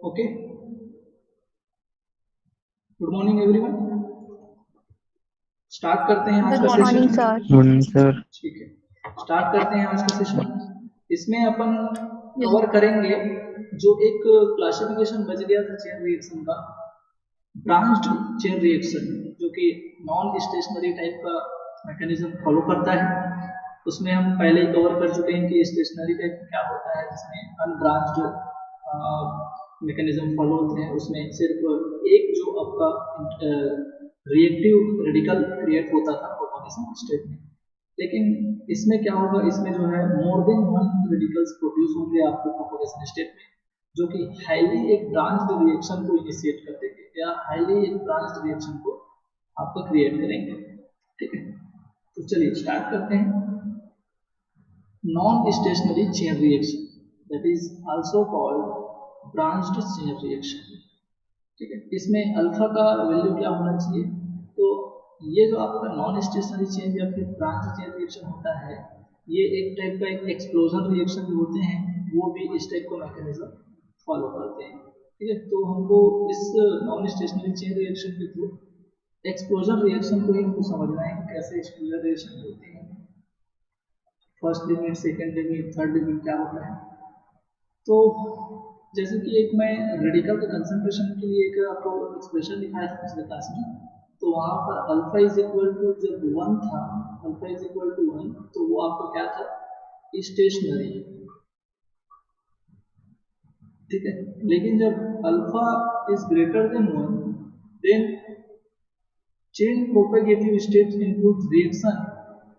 Okay, good morning everyone. Start करते हैं आज गुड का morning session. Sir. Morning sir. ठीक है, स्टार्ट करते हैं आज का सेशन। इसमें अपन कवर करेंगे जो एक क्लासिफिकेशन बच गया था चेन रिएक्शन का, ब्रांच्ड चेन रिएक्शन, जो कि नॉन स्टेशनरी टाइप का मैकेनिज्म फॉलो करता है। उसमें हम पहले ही कवर कर चुके हैं कि स्टेशनरी टाइप क्या होता है, जिसमें अनब्रांच्ड मैकेनिज्म फॉलो होते हैं। उसमें सिर्फ एक जो आपका रिएक्टिव रेडिकल क्रिएट होता था प्रोपगेशन स्टेट में, लेकिन इसमें क्या होगा, इसमें जो है more than one radicals produce होंगे आपको प्रोपगेशन स्टेट में, जो कि हाईली एक ब्रांच्ड रिएक्शन को इनिशिएट कर देंगे या हाईली एक ब्रांच्ड रिएक्शन को आपको क्रिएट करेंगे। ठीक है, तो चलिए स्टार्ट करते हैं। Non stationary chain reaction, that is also called branched chain reaction. ठीक है, इसमें अल्फा का वैल्यू क्या होना चाहिए, तो ये जो आपका नॉन स्टेशनरी चेन या फिर ब्रांच चेन रिएक्शन होता है, ये एक टाइप का एक एक्सप्लोजन रिएक्शन जो होते हैं वो भी इस टाइप का मैकेनिज्म फॉलो करते हैं। ठीक है, तो हमको इस नॉन स्टेशनरी चेन रिएक्शन के थ्रू एक्सप्लोजन रिएक्शन को ही हमको समझना है कि कैसे एक्सप्लोजन रिएक्शन होते हैं, first limit, second limit, third limit क्या होता है। तो जैसे कि एक मैं रेडिकल के कंसंट्रेशन के लिए एक आपको एक्सप्रेशन दिखाया था पिछले क्लास में, तो वहाँ पर अल्फा इज इक्वल टू जब वन था, alpha is equal to one, तो वो आपका क्या था, स्टेशनरी। ठीक है, लेकिन जब alpha is greater than one, then chain propagative states include reaction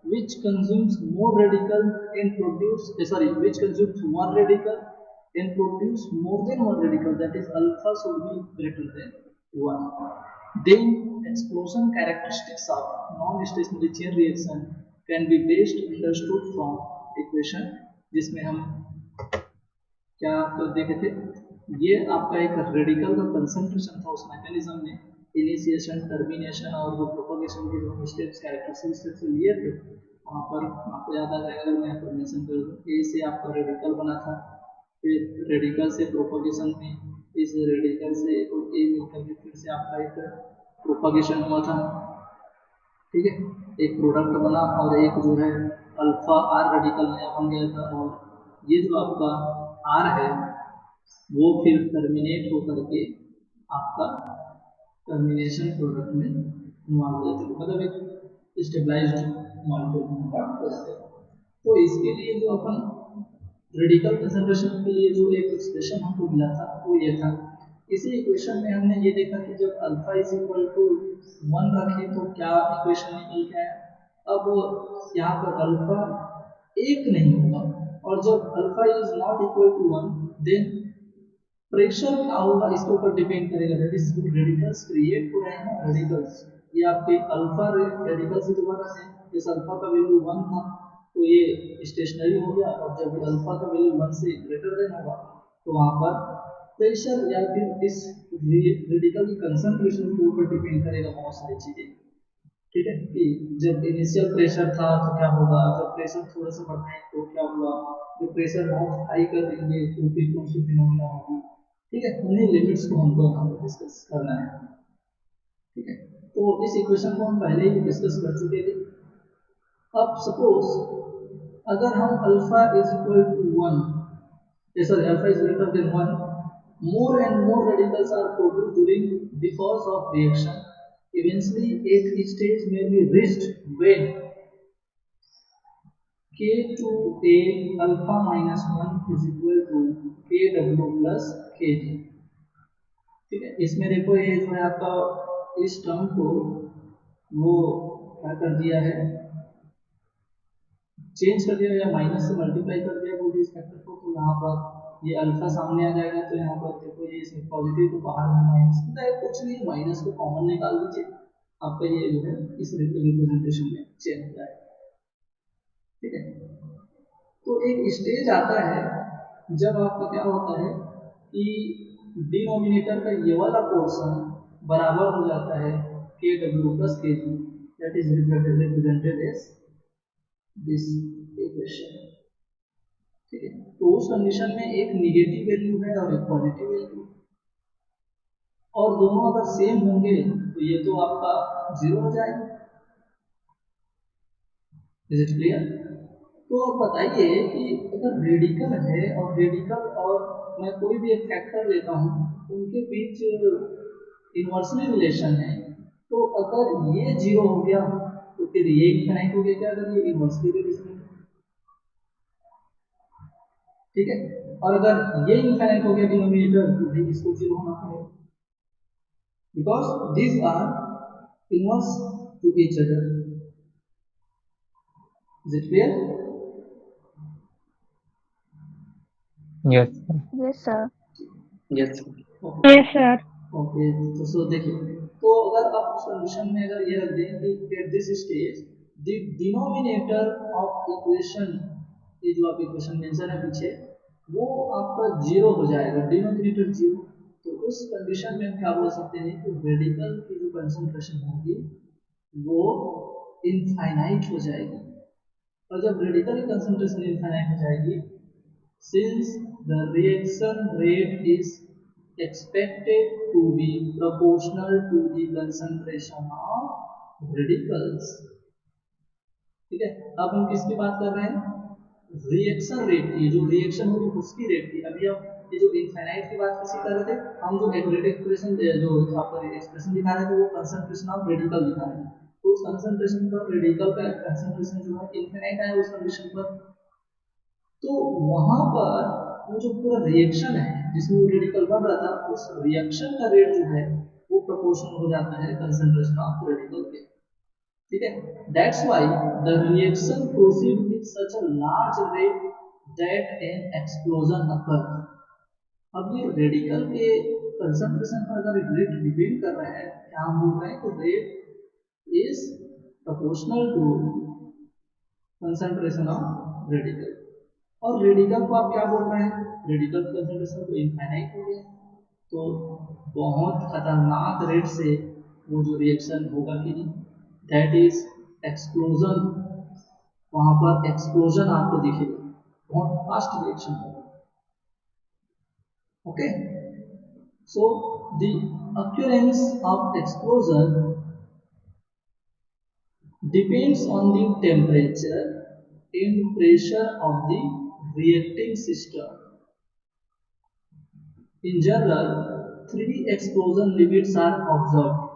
which consumes more radical and produce which consumes one radical and produce more than one radical, that is alpha should be greater than 1. Then explosion characteristics of non-stationary chain reaction can be best understood from equation, जिसमें हम क्या आपको देखे थे, ये आपका एक radical का कंसंट्रेशन था उस मैकेनिज्म में, इनिशिएशन, टर्मिनेशन और वो प्रोपगेशन के जो स्टेप्स कैरेक्टरिस्टिक्स लिए थे, वहाँ पर आपको याद आ जाएगा। मैं आपको मेंशन कर दूँ, ए से आपका रेडिकल बना था, फिर रेडिकल से प्रोपगेशन में, इस रेडिकल से ए मिलकर के फिर से आपका एक प्रोपगेशन हुआ था। ठीक है, एक प्रोडक्ट बना और एक जो है अल्फा आर रेडिकल नया बन गया था, और ये जो आपका आर है वो फिर टर्मिनेट होकर के आपका टर्मिनेशन प्रोडक्ट में इन्वॉल्व हो जाते हैं, मतलब एक स्टेबलाइज्ड मॉलिक्यूल में कन्वर्ट हो जाते हैं। तो इसके लिए जो अपन रेडिकल कंसंट्रेशन के लिए जो एक एक्सप्रेशन हमको मिला था वो ये था। इसी इक्वेशन में हमने ये देखा कि जब alpha is equal to one रखे तो क्या इक्वेशन निकल के आया। अब यहाँ पर अल्फा एक नहीं होगा, और जब alpha is not equal to one, then pressure क्या होगा इसके ऊपर डिपेंड करेगा। दैट इज जो रेडिकल्स क्रिएट हो रहे हैं ना, रेडिकल्स ये आपके अल्फा रेडिकल से जो बना है, इस अल्फा का वैल्यू वन था तो ये स्टेशनरी हो गया, और जब अल्फा का वैल्यू वन से ग्रेटर देन होगा तो वहाँ पर प्रेशर या फिर इस रेडिकल की कंसंट्रेशन के ऊपर डिपेंड करेगा बहुत सारी चीजें। ठीक है, कि जब इनिशियल प्रेशर था तो क्या होगा, जब प्रेशर थोड़ा सा बढ़ाएं तो क्या हुआ, जब प्रेशर बहुत हाई कर देंगे तो फिर कौन सी फिनोमिना होगी। ठीक है, उन्हीं लिमिट्स को हमको यहाँ पर डिस्कस करना है। ठीक है, तो इस इक्वेशन को हम पहले ही डिस्कस कर चुके थे। अब सपोज अगर हम alpha is equal to one, sorry alpha is greater than one, more and more radicals are produced during the course of reaction. Eventually, a stage may be reached when K2A alpha minus 1 is equal to KW plus KG। ठीक है, इसमें देखो ये जो है आपका इस term को वो क्या कर दिया है, चेंज कर दिया या माइनस से मल्टीप्लाई कर दिया कोई भी इस फैक्टर को, तो यहाँ पर ये अल्फा सामने आ जाएगा, तो यहाँ पर देखो ये इसमें पॉजिटिव तो बाहर में माइनस, कुछ नहीं, माइनस को कॉमन निकाल दीजिए, आपका ये जो है इस रिप्रेजेंटेशन में चेंज हो जाएगा। ठीक है, तो एक स्टेज आता है जब आपका क्या होता है कि डिनोमिनेटर का ये वाला पोर्शन बराबर हो जाता है के W plus K G, that is represented as this equation. ठीक है, तो उस कंडीशन में एक निगेटिव वैल्यू है और एक पॉजिटिव वैल्यू। और दोनों अगर सेम होंगे तो ये तो आपका जीरो हो जाएगा। Is it clear? तो अब बताइए कि अगर रेडिकल है और रेडिकल और मैं कोई भी एक फैक्टर लेता हूँ, उनके बीच इन्वर्सली रिलेशन है, तो अगर ये जीरो हो गया तो फिर ये इनफाइनाइट हो गया क्या, अगर ये इन्वर्सली रिलेशन है? ठीक है। और अगर ये इनफाइनाइट हो गया डिनोमिनेटर तो भाई इसको जीरो होना पड़ेगा, because these are inverse to each other. Is it clear? Yes. Yes, sir. Yes. Okay. Yes, sir. Okay, तो सो देखिए, तो अगर आप उस कंडीशन में अगर ये रख दें कि at this stage the denominator of equation, ये जो आप इक्वेशन मेंशन है पीछे, वो आपका जीरो हो जाएगा, डिनोमिनेटर जीरो। तो उस कंडीशन में हम क्या बोल सकते हैं कि रेडिकल की जो कंसंट्रेशन होगी वो इनफाइनाइट हो जाएगी। और जब रेडिकल कंसंट्रेशन इनफाइनाइट हो जाएगी, since the reaction rate is expected to be proportional to the concentration of radicals। ठीक है, अब हम किसकी बात कर रहे हैं? रिएक्शन रेट की, जो रिएक्शन होगी उसकी रेट की। अभी हम ये जो इनफाइनाइट की बात किसी कर रहे थे, हम जो एक्सप्रेशन जो आपका एक्सप्रेशन दिखा रहे थे वो कंसंट्रेशन ऑफ रेडिकल दिखा रहे थे, तो उस कंसंट्रेशन पर रेडिकल का कंसंट्रेशन जो है इनफाइनाइट आया उस कंडीशन पर, तो वहां पर वो जो पूरा रिएक्शन है जिसमें वो रेडिकल बन रहा था, उस रिएक्शन का रेट जो है वो प्रोपोर्शनल हो जाता है कंसंट्रेशन ऑफ रेडिकल के। ठीक है, that's why the reaction proceed with such a large rate that an explosion occur. अब ये रेडिकल के कंसंट्रेशन पर अगर रेट डिपेंड कर रहा है, क्या हम बोल रहे हैं कि rate is proportional to concentration of radical. और रेडिकल को आप क्या बोल रहे हैं? रेडिकल कंसंट्रेशन तो इनफाइनाइट हो गया, तो बहुत खतरनाक रेट से वो जो रिएक्शन होगा कि दैट इज एक्सप्लोजन, वहां पर एक्सप्लोजन आपको दिखेगा, बहुत फास्ट रिएक्शन होगा। Okay, so the occurrence of explosion depends on the temperature and pressure of the reacting system. In general, three explosion limits are observed।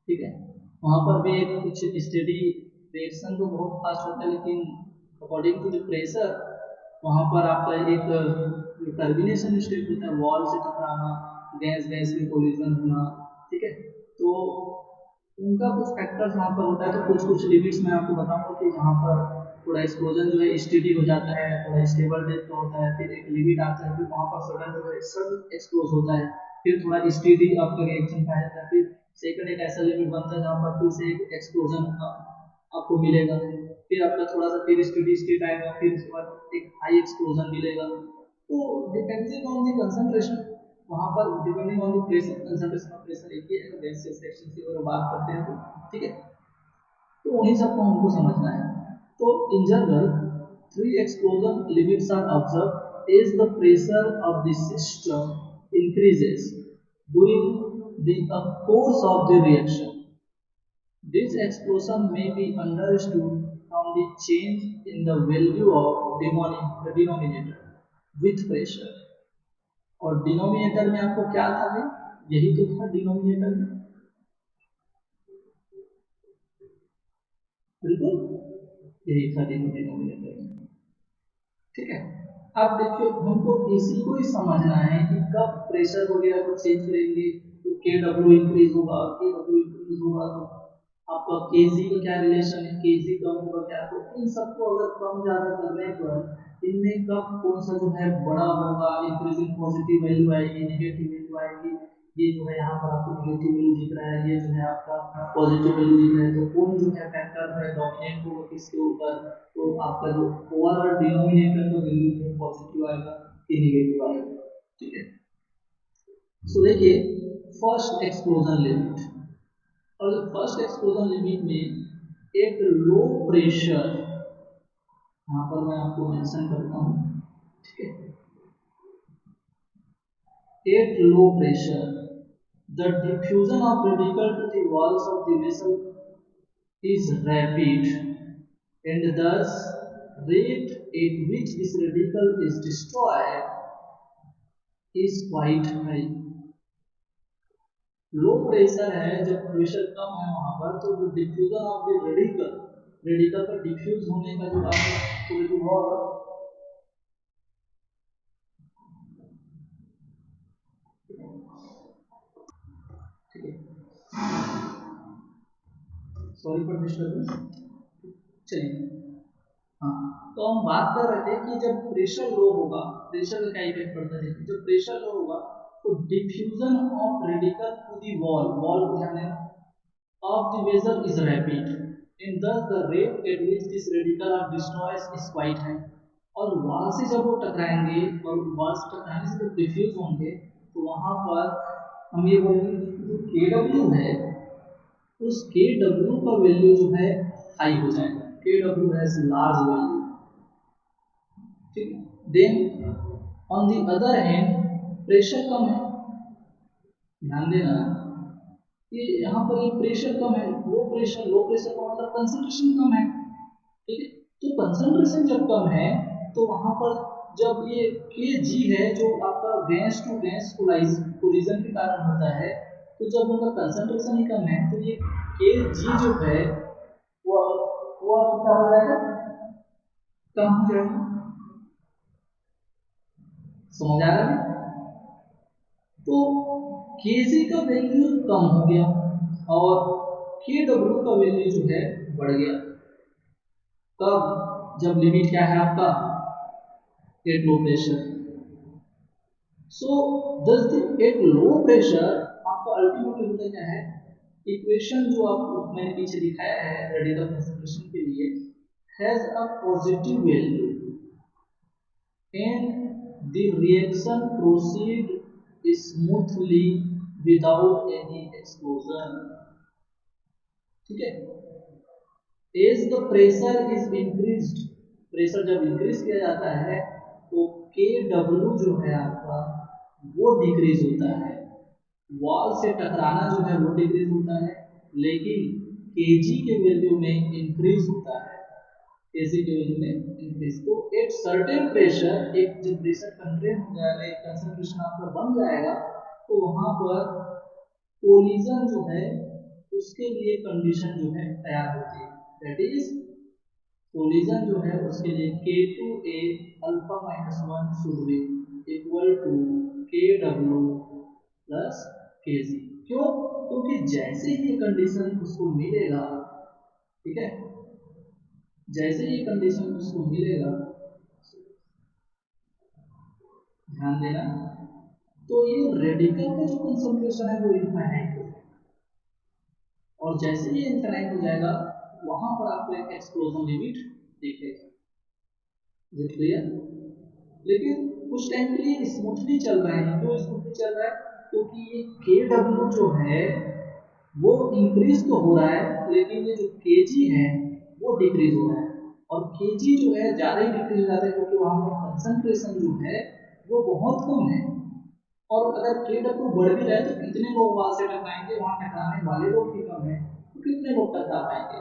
ठीक है, वहां पर भी एक कुछ स्टेडी रिएक्शन तो बहुत फास्ट होता है, लेकिन अकॉर्डिंग टू द प्रेशर वहां पर आपका एक जो टर्बिनेशन स्टेट होता है, वॉल से टकराना, गैस गैस में कोलिजन होना। ठीक है, तो उनका कुछ फैक्टर्स वहाँ पर होता है, तो कुछ कुछ लिमिट्स मैं आपको बताऊंगा कि जहाँ पर थोड़ा एक्सप्लोजन जो है स्टेडी हो जाता है, थोड़ा स्टेबल टाइप का होता है, फिर एक लिमिट आता है, फिर वहाँ पर सडन जो है सडन एक्सप्लोज होता है, फिर थोड़ा स्टेडी आपका रिएक्शन पाया जाता है, फिर सेकंड एक ऐसा लिमिट बनता है जहाँ पर फिर से एक एक्सप्लोजन आपको मिलेगा, फिर आपका थोड़ा सा फिर स्टेडी स्टेट आएगा, फिर उसके बाद एक हाई एक्सप्लोजन मिलेगा। तो डिपेंडिंग ऑन द कंसंट्रेशन, वहाँ पर depending on the pressure, concentration of pressure एक ही है, गैसियस सेक्शन की अगर बात करते हैं तो। ठीक है, तो उन्हीं सबको हमको समझना है। तो in general three explosion limits are observe as the pressure of the system increases during the course of the reaction. This explosion may be understood from the change in the value of the denominator with pressure। और denominator में आपको क्या था भाई? यही तो था denominator में, बिल्कुल यही था डिनोमिनेटर में। ठीक है, अब देखिए हमको इसी को ही समझना है कि कब प्रेशर वगैरह को चेंज करेंगे तो के डब्ल्यू इंक्रीज होगा, के डब्ल्यू इंक्रीज होगा तो आपका के जी का क्या रिलेशन है, के जी कम होगा क्या, तो इन सबको अगर कम ज्यादा करने पर इनमें कब कौन सा जो है बड़ा होगा, इंक्रीजिंग पॉजिटिव वैल्यू आएगी, नेगेटिव वैल्यू आएगी, ये जो है यहाँ पर आपको नेगेटिव वैल्यू दिख रहा है, ये जो है आपका पॉजिटिव वैल्यू दिख रहा है, तो कौन जो है फैक्टर है डोमिनेट होगा किसके ऊपर, तो आपका जो ओवरऑल डिनोमिनेटर का वैल्यू है पॉजिटिव आएगा कि नेगेटिव आएगा। ठीक है, सो देखिए फर्स्ट एक्सप्लोजन लिमिट, और जो फर्स्ट एक्सप्लोजन लिमिट में एक लो प्रेशर, यहाँ पर मैं आपको मेंशन करता हूँ। ठीक है, eight low pressure The diffusion of radical to the walls of the vessel is rapid, and thus rate at which this radical is destroyed is quite high. Low pressure है, जब प्रेशर कम है वहां पर, तो जो diffusion of the radical, radical का diffuse होने का जो आपको होगा, ठीक है, सॉरी फॉर डिस्टर्बेंस। चलिए, हाँ, तो हम बात कर रहे थे कि जब प्रेशर लो होगा, प्रेशर का क्या इफेक्ट पड़ता है, जब प्रेशर लो होगा तो diffusion of radical to the wall, wall को ध्यान देना, of the vessel is rapid, and thus the rate at which this radical are destroys is quite high. और वहां से जब वो टकराएंगे और वहां से टकराने से जब डिफ्यूज होंगे, तो वहां पर हम ये बोलेंगे कि जो के डब्ल्यू है, उस के डब्ल्यू का वैल्यू जो है हाई हो जाएगा, के डब्ल्यू हैज लार्ज वैल्यू, ठीक है। Then on the other hand pressure कम है, ध्यान देना कि यहाँ पर ये प्रेशर कम है, लो प्रेशर का मतलब कंसंट्रेशन कम है, ठीक है। तो कंसंट्रेशन जब कम है तो वहां पर जब ये के जी है जो आपका गैस टू गैस कोलिजन के कारण होता है, तो जब उनका कंसंट्रेशन ही कम है तो ये के जी जो है वो वो क्या हो जाएगा, कम हो जाएगा। समझ आ रहा है? तो केजी का वैल्यू कम हो गया और के डब्ल्यू का वैल्यू जो है बढ़ गया। कब? जब लिमिट क्या है आपका, eight low pressure. So thus at low pressure आपका अल्टीमेटली होता क्या है, इक्वेशन जो आपको मैंने पीछे दिखाया है रेडिकल कंसंट्रेशन के लिए, has a positive value and the reaction proceed smoothly without any explosion, ठीक है। as the pressure is increased, pressure जब इंक्रीज किया जाता है तो के डब्ल्यू जो है आपका वो डिक्रीज होता है, वॉल से टकराना जो है वो डिक्रीज होता है, लेकिन केजी के वैल्यू में इंक्रीज होता है, केजी के वैल्यू में इंक्रीज। तो एट सर्टेन प्रेशर, एक जब प्रेशर कंट्रेन हो जाएगा, एक कंसंट्रेशन आपका बन जाएगा, तो वहां पर कोलिजन जो है उसके लिए कंडीशन जो है तैयार होती है, दैट इज कोलिजन जो है उसके लिए K2A alpha minus 1 should be equal to KW plus KG। क्यों? क्योंकि जैसे ही कंडीशन उसको मिलेगा, ठीक है, जैसे ही कंडीशन उसको मिलेगा, ध्यान देना, तो ये रेडिकल का जो कंसंट्रेशन है वो इनफाइनाइट हो जाएगा, और जैसे ही इनफाइनाइट हो जाएगा वहां पर आपको एक एक्सप्लोजन लिमिट दिखेगा, क्लियर। लेकिन कुछ टाइम के लिए स्मूथली चल रहा है, क्यों स्मूथली चल रहा है, क्योंकि ये के डब्ल्यू जो है वो इंक्रीज तो हो रहा है, लेकिन ये जो के जी है वो डिक्रीज हो रहा है, और के जी जो है ज़्यादा ही डिक्रीज हो जाता है क्योंकि वहाँ पर कंसंट्रेशन जो है वो बहुत कम है। और अगर के डब्ल्यू बढ़ भी रहा है तो कितने लोग वहाँ से टकराएंगे, वहाँ टकराने वाले लोग ही कम है, तो कितने लोग टकरा पाएंगे।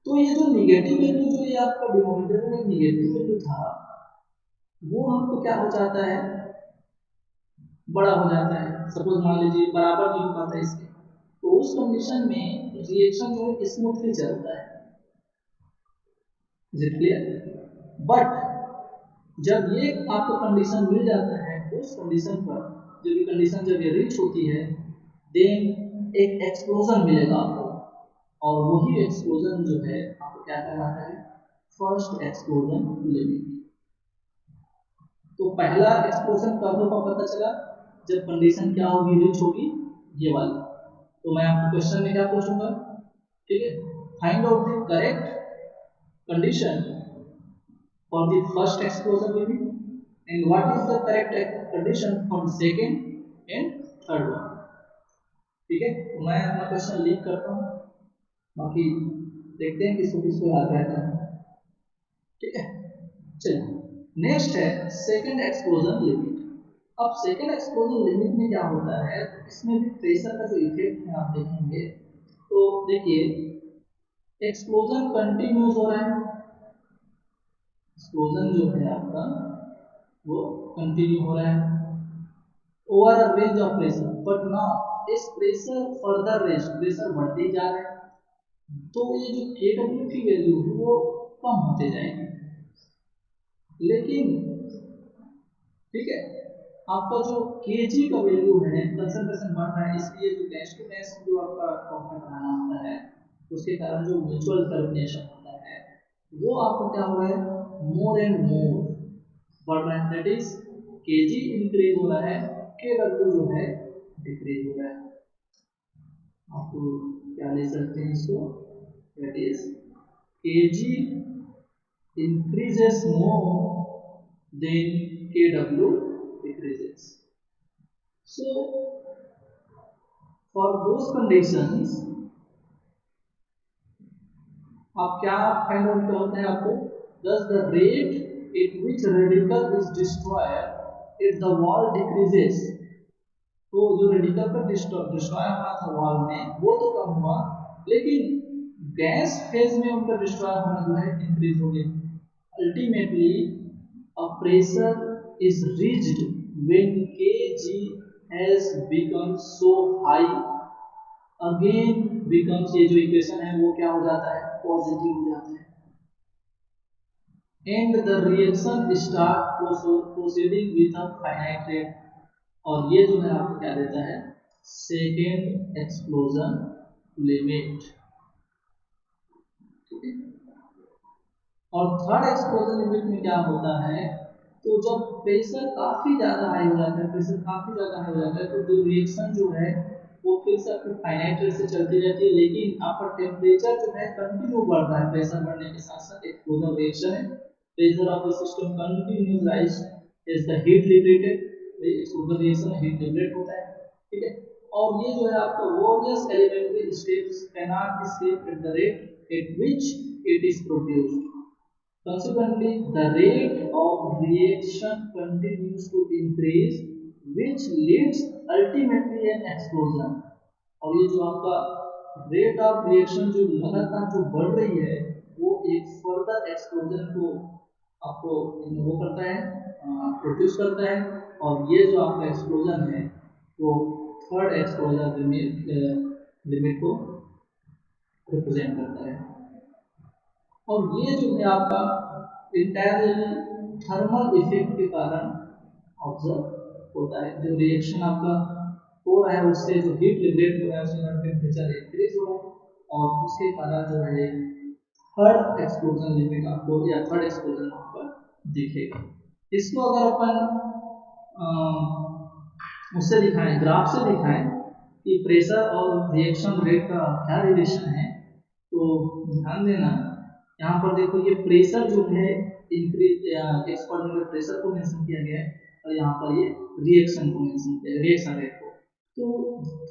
तो ये जो निगेटिव वैल्यू, जो ये आपका डिनोमिनेटर में निगेटिव वैल्यू था, वो हमको क्या हो जाता है, बड़ा हो जाता है। सपोज मान लीजिए बराबर नहीं हो पाता इसके, तो उस कंडीशन में रिएक्शन जो है स्मूथली चलता है, इज इट क्लियर। बट जब ये आपको कंडीशन मिल जाता है, उस कंडीशन पर जब ये कंडीशन जब ये रीच होती है, देन एक एक्सप्लोजन मिलेगा आपको, और वही एक्सप्लोजन जो है आपको क्या कहलाता है, फर्स्ट एक्सप्लोजन लिमिट। तो पहला एक्सप्लोजन कब होगा पता चला, जब कंडीशन क्या होगी, रीच होगी, ये वाली। तो मैं आपको क्वेश्चन में क्या पूछूंगा, ठीक है, find out the correct condition for the first explosion limit and what is the correct condition for the second and third one, ठीक है। तो मैं अपना क्वेश्चन लीक करता हूँ, बाकी देखते हैं किसको किसको याद रहता है, ठीक है। चलिए, नेक्स्ट है सेकंड एक्सप्लोजन लिमिट। अब सेकेंड एक्सप्लोजन लिमिट में क्या होता है, इसमें भी प्रेशर का जो इफेक्ट है आप देखेंगे तो देखिए एक्सप्लोजन कंटिन्यूस हो रहा है, एक्सप्लोजन जो है आपका वो कंटिन्यू हो रहा है over a range of pressure, but now इस प्रेशर फर्दर रेंज प्रेशर बढ़ते ही जा रहा है, तो ये जो KW की वैल्यू है वो कम होते जाएगी। लेकिन ठीक है, आपका जो kg का वैल्यू है कंसंट्रेशन बढ़ रहा है, इसलिए जो गैस टू गैस जो आपका टॉपिक बनाना होता है उसके कारण जो म्यूचुअल टर्मिनेशन होता है वो आपका क्या हो रहा है, मोर एंड मोर बढ़ रहा है, दैट इज kg इंक्रीज हो रहा है, kW जो है डिक्रीज हो रहा है। आपको क्या ले सकते हैं इसको, that is kg increases more than kW decreases. So for those conditions आप क्या फाइंड आउट करते हैं, आपको thus the rate at which radical is destroyed if the wall decreases, तो जो रेडिकल का डिस्ट्रॉय होना था वॉल में वो तो कम हुआ, लेकिन गैस फेज में उनका डिस्ट्रॉय होना जो है इंक्रीज हो गया। Ultimately a pressure is reached when kg has become so high, again becomes, ये जो इक्वेशन है वो क्या हो जाता है, पॉजिटिव हो जाता है, and the reaction start proceeding with a finite rate, और ये जो है आपको क्या देता है, सेकेंड एक्सप्लोजन लिमिट। ठीक है, और थर्ड एक्सप्लोजन लिमिट में क्या होता है, तो जब प्रेशर काफी ज्यादा हाई हो जाता है, प्रेशर काफी ज्यादा हाई हो जाता है, तो जो रिएक्शन जो है वो फिर से आपकी फाइनाइट रेट से चलती रहती है, लेकिन आपका टेम्परेचर जो है कंटिन्यू बढ़ रहा है, प्रेशर बढ़ने के साथ साथ एक्सप्लोजन रिएक्शन है, pressure of the system continues rise as the heat liberated, explosion reaction heat liberate होता है। ठीक है, और ये जो है आपका various elementary steps cannot escape at the rate at which it is produced. Consequently, the rate of reaction continues to increase, which leads ultimately an explosion. और ये जो आपका रेट ऑफ रिएक्शन जो लगातार जो बढ़ रही है वो एक फर्दर एक्सप्लोजन को आपको वो करता है, प्रोड्यूस करता है, और ये जो आपका एक्सप्लोजन है वो थर्ड एक्सप्लोजन लिमिट को रिप्रेजेंट करता है। और ये जो है आपका इंटायरली थर्मल इफेक्ट के कारण ऑब्जर्व होता है, जो रिएक्शन आपका हो रहा है उससे जो हीट लिबरेट हो रहा है उससे टेम्परेचर इंक्रीज हो रहा है, और उसके कारण जो है थर्ड एक्सप्लोजन लिमिट आपको या थर्ड एक्सप्लोजन आपका दिखेगा। इसको अगर अपन उससे दिखाएं, ग्राफ से दिखाएं कि प्रेशर और रिएक्शन रेट का क्या रिलेशन है, तो ध्यान देना यहाँ पर देखो ये प्रेशर जो है इंक्रीज, एक्सपर्ट में प्रेशर को मेंशन किया गया है, और यहाँ पर ये रिएक्शन को मेंशन किया है, रिएक्शन रेट को। तो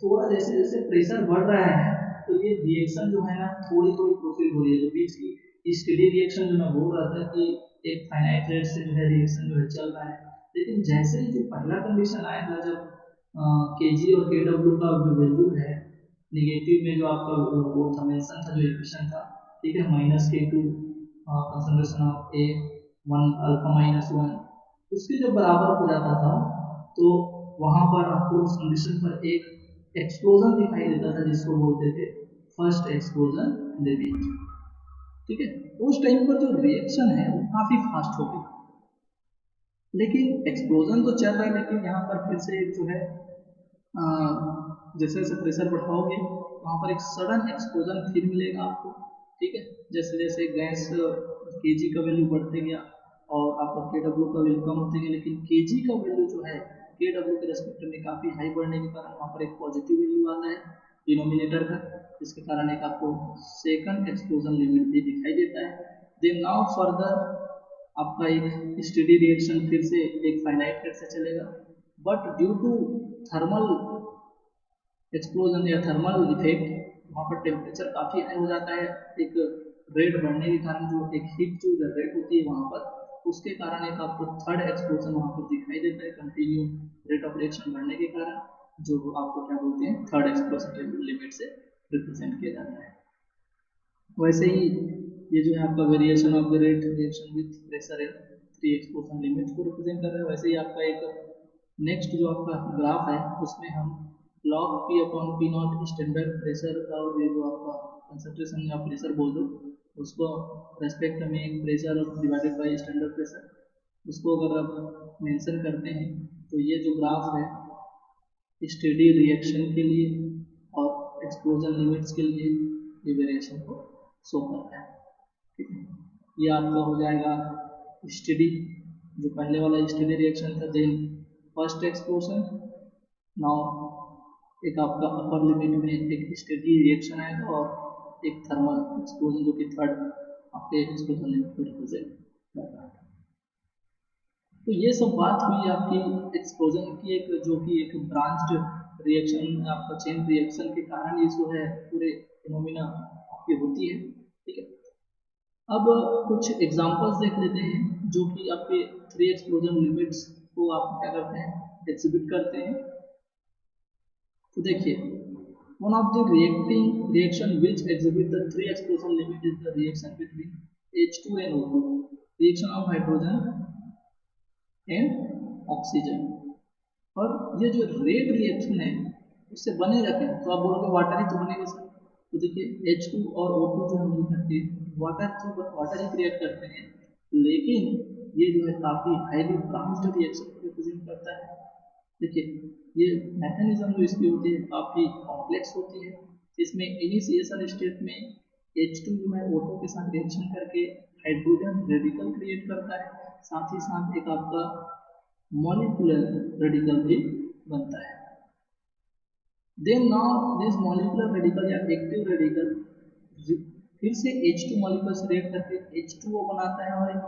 थोड़ा जैसे जैसे प्रेशर बढ़ रहा है तो ये रिएक्शन जो है ना थोड़ी थोड़ी प्रोसीड हो रही है, जो बीच की स्टेडी रिएक्शन जो मैं बोल रहा था कि एक फाइनाइट रेट से जो है रिएक्शन जो है चल रहा है, लेकिन जैसे ही जो पहला कंडीशन आया था जब kg और kW का जो वैल्यू है निगेटिव में जो आपका वो था मेंशन था, जो इक्वेशन था, ठीक है, -k2 concentration of A 1 alpha -1 उसके जब बराबर हो जाता था तो वहां पर आपको उस कंडीशन पर एक एक्सप्लोजन दिखाई देता था जिसको बोलते थे फर्स्ट एक्सप्लोजन लिमिट। ठीक है, उस टाइम पर जो रिएक्शन है वो काफी फास्ट हो गई, लेकिन एक्सप्लोजन तो चल रहा है, लेकिन यहाँ पर फिर से जो है जैसे जैसे प्रेशर बढ़ाओगे वहाँ पर एक सडन एक्सप्लोजन फिर मिलेगा आपको। ठीक है, जैसे जैसे गैस kg का वैल्यू बढ़ते गया और आपका kW का वैल्यू कम होते गया, लेकिन kg का वैल्यू जो है kW के रेस्पेक्ट में काफी हाई बढ़ने के कारण वहाँ पर एक पॉजिटिव वैल्यू आता है डिनोमिनेटर का, जिसके कारण एक आपको सेकंड एक्सप्लोजन लिमिट भी दिखाई देता है। देन नाउ फर्दर आपका एक स्टेडी रिएक्शन फिर से एक फाइनाइट रेट से चलेगा, but due to thermal explosion या थर्मल इफेक्ट वहाँ पर टेम्परेचर काफ़ी हाई हो जाता है, एक रेट बढ़ने के कारण जो एक हीट जो जनरेट होती है वहाँ पर, उसके कारण एक आपको थर्ड एक्सप्लोजन वहाँ पर दिखाई देता है कंटिन्यू रेट ऑफ रिएक्शन बढ़ने के कारण, जो आपको क्या बोलते हैं थर्ड एक्सप्लोजन लिमिट से रिप्रेजेंट किया जाता है। वैसे ही ये जो है आपका variation of the rate reaction with pressure in three explosion limit को रिप्रेजेंट कर रहा है। वैसे ही आपका एक नेक्स्ट जो आपका ग्राफ है उसमें हम log P upon P not standard pressure का, और ये जो आपका कंसंट्रेशन या प्रेशर बोल दो उसको रेस्पेक्ट में एक pressure divided by standard pressure, उसको अगर आप मेंशन करते हैं तो ये जो ग्राफ है स्टेडी रिएक्शन के लिए और एक्सप्लोजन लिमिट्स के लिए ये वेरिएशन को शो करता है। ठीक है, ये आपका हो जाएगा स्टेडी, जो पहले वाला स्टेडी रिएक्शन था, देन फर्स्ट एक्सप्लोजन, नाउ एक आपका अपर लिमिट में एक स्टेडी रिएक्शन आएगा और एक थर्मल एक्सप्लोजन जो कि थर्ड आपके एक्सप्लोजन लिमिट को रिप्रेजेंट करता है। तो ये सब बात हुई आपकी एक्सप्लोजन की, एक जो कि एक ब्रांच्ड रिएक्शन आपका चेन रिएक्शन के कारण ये जो है पूरे फिनोमिना आपकी होती है। ठीक है, अब कुछ एग्जांपल्स देख लेते हैं जो कि आपके थ्री एक्सप्लोजन लिमिट्स को आप क्या करते हैं एग्जिबिट करते हैं। तो देखिए, one of the reaction which exhibit the three explosion limit is the reaction between H2 and O2, reaction of hydrogen and oxygen. और ये जो रेट रिएक्शन है उससे बने रखें तो आप बोलोगे वाटर ही तो बनेगा सर। तो देखिए H2 और O2 जो हम मिल करके वाटर ही क्रिएट करते हैं, लेकिन ये जो है काफ़ी हाईली ब्रांच्ड रिएक्शन को रिप्रेजेंट करता है। देखिए ये मैकेनिज्म जो इसकी होती है काफ़ी कॉम्प्लेक्स होती है। इसमें इनिशिएशन स्टेट में H2 जो है O2 के साथ रिएक्शन करके हाइड्रोजन रेडिकल क्रिएट करता है, साथ ही साथ एक आपका मॉलिक्यूलर रेडिकल भी बनता है। Then now this molecular radical या एक्टिव रेडिकल फिर से H2 मॉलिक्यूल से रिएक्ट करके H2O बनाता है और एक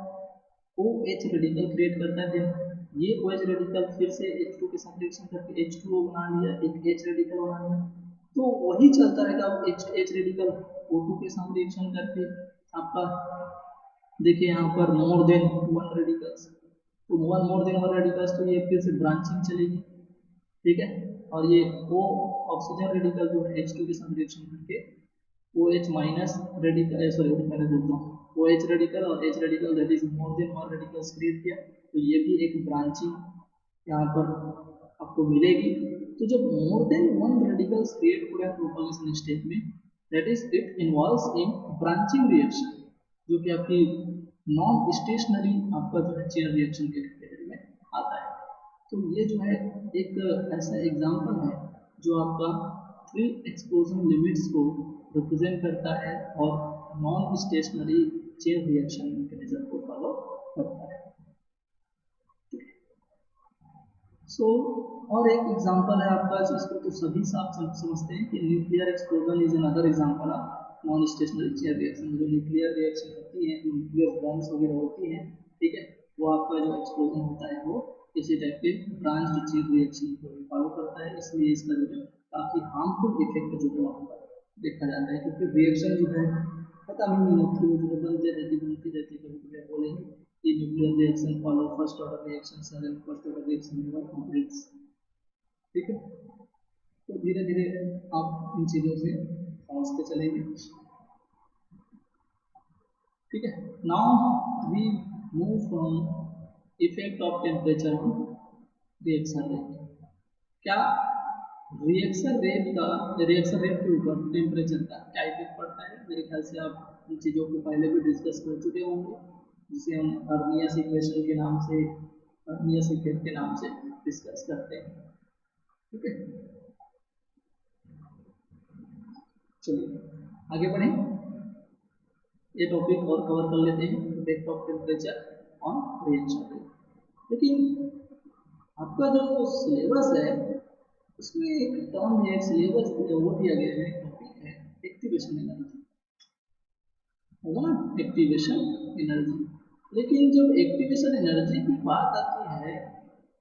OH रेडिकल क्रिएट करता है। देन ये OH रेडिकल फिर से H2 के साथ रिएक्शन करके H2O बना लिया, एक H रेडिकल बना लिया। तो वही चलता रहेगा। अब H रेडिकल O2 के साथ रिएक्शन करके आपका देखिए यहाँ पर मोर देन वन रेडिकल्स, तो one more than one radicals, तो ये फिर से ब्रांचिंग चलेगी। ठीक है, और ये O ऑक्सीजन रेडिकल जो है H2 के साथ रिएक्शन करके OH माइनस रेडिकल, सॉरी मैंने बोलता हूँ OH रेडिकल और H radical that is more than one radicals create किया, तो ये भी एक ब्रांचिंग यहाँ पर आपको मिलेगी। तो जब more than one radicals create हो रहा है प्रोपगेशन स्टेज में, that is it involves in branching reaction, जो कि आपकी नॉन स्टेशनरी आपका जो है चेन रिएक्शन के कैटेगरी में आता है। तो ये जो है एक ऐसा एग्जांपल है जो आपका थ्री एक्सप्लोजन लिमिट्स को रिप्रेजेंट करता है और non stationary chain reaction mechanism को फॉलो करता है। और एक एग्जांपल है आपका जिसको तो सभी साफ समझते हैं कि nuclear explosion is another example of non stationary chain reaction. जो न्यूक्लियर रिएक्शन होती है, जो न्यूक्लियर बॉम्ब्स वगैरह होती हैं, ठीक है, वो आपका जो एक्सप्लोजन होता है वो इसी टाइप के ब्रांच्ड चेन रिएक्शन को फॉलो करता है। इसलिए इसका जो है काफ़ी हार्मफुल इफेक्ट जो है वहाँ पर देखा जाता है, क्योंकि रिएक्शन जो है पता नहीं होती, वो जो है बनती रहती कभी कभी बोलेंगे कि nuclear reaction follow first order reaction and first order reaction never completes. ठीक है, तो धीरे धीरे आप इन चीज़ों से समझते चलेंगे। ठीक है, now we move from effect of temperature on reaction rate. क्या रिएक्शन रेट के ऊपर टेम्परेचर का क्या इफेक्ट पड़ता है? मेरे ख्याल से आप इन चीज़ों को पहले भी डिस्कस कर चुके होंगे, जिसे हम अर्नियस इक्वेशन के नाम से, अर्नियस इफेक्ट के नाम से डिस्कस करते हैं। ठीक है, चलिए आगे बढ़ें, ये टॉपिक और कवर कर लेते हैं, effect of temperature on reaction rate. लेकिन आपका जो सिलेबस है उसमें एक टर्म है, एक सिलेबस वो दिया गया है, टॉपिक है एक्टिवेशन एनर्जी, होगा ना, एक्टिवेशन एनर्जी। लेकिन जब एक्टिवेशन एनर्जी की बात आती है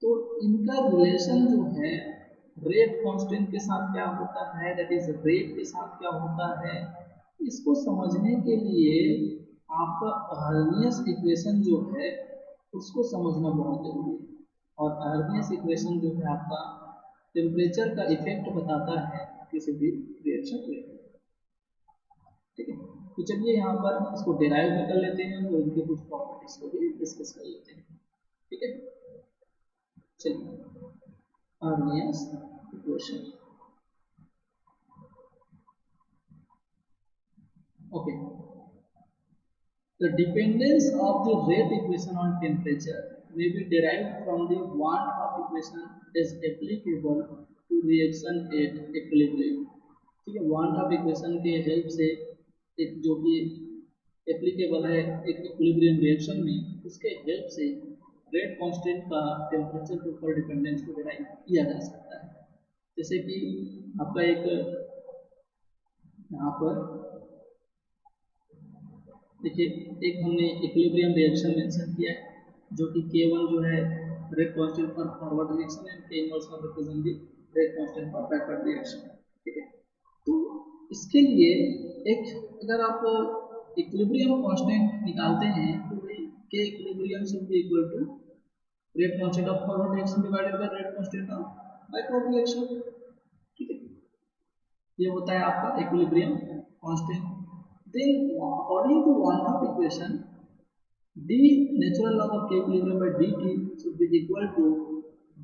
तो इनका रिलेशन जो है रेट कांस्टेंट के साथ क्या होता है, दैट इज रेट के साथ क्या होता है, इसको समझने के लिए आपका अर्नियस इक्वेशन जो है उसको समझना बहुत जरूरी है। और आर्गनेस इक्वेशन जो है आपका टेम्परेचर का इफेक्ट बताता है किसी भी रिएक्शन में। ठीक है, तो चलिए यहाँ पर इसको डिराइव भी कर लेते हैं और इनके कुछ प्रॉपर्टीज को भी डिस्कस कर लेते हैं। ठीक है, चलिए Arrhenius equation. Okay, the dependence of the rate equation on temperature may be derived from the one-half equation as applicable to reaction at equilibrium। ठीक है, one-half equation के हेल्प से एक जो कि एप्लीकेबल है एक इक्विलिब्रियम रिएक्शन में, उसके हेल्प से रेट कांस्टेंट का टेम्परेचर के ऊपर डिपेंडेंस को डिराइव किया जा सकता है। जैसे कि आपका एक यहाँ पर देखिए, एक हमने इक्विलिब्रियम रिएक्शन मेंशन किया है जो कि K1 जो है rate constant for forward reaction and K inverse for represent the rate constant for backward reaction. ठीक है, तो इसके लिए एक अगर आप इक्विलिब्रियम कांस्टेंट निकालते हैं तो K equilibrium should be equal to rate constant of forward reaction divided by rate constant of backward reaction. ठीक है, ये होता है आपका equilibrium constant. Then according to one-half equation, d natural log of k equilibrium by dt should be equal to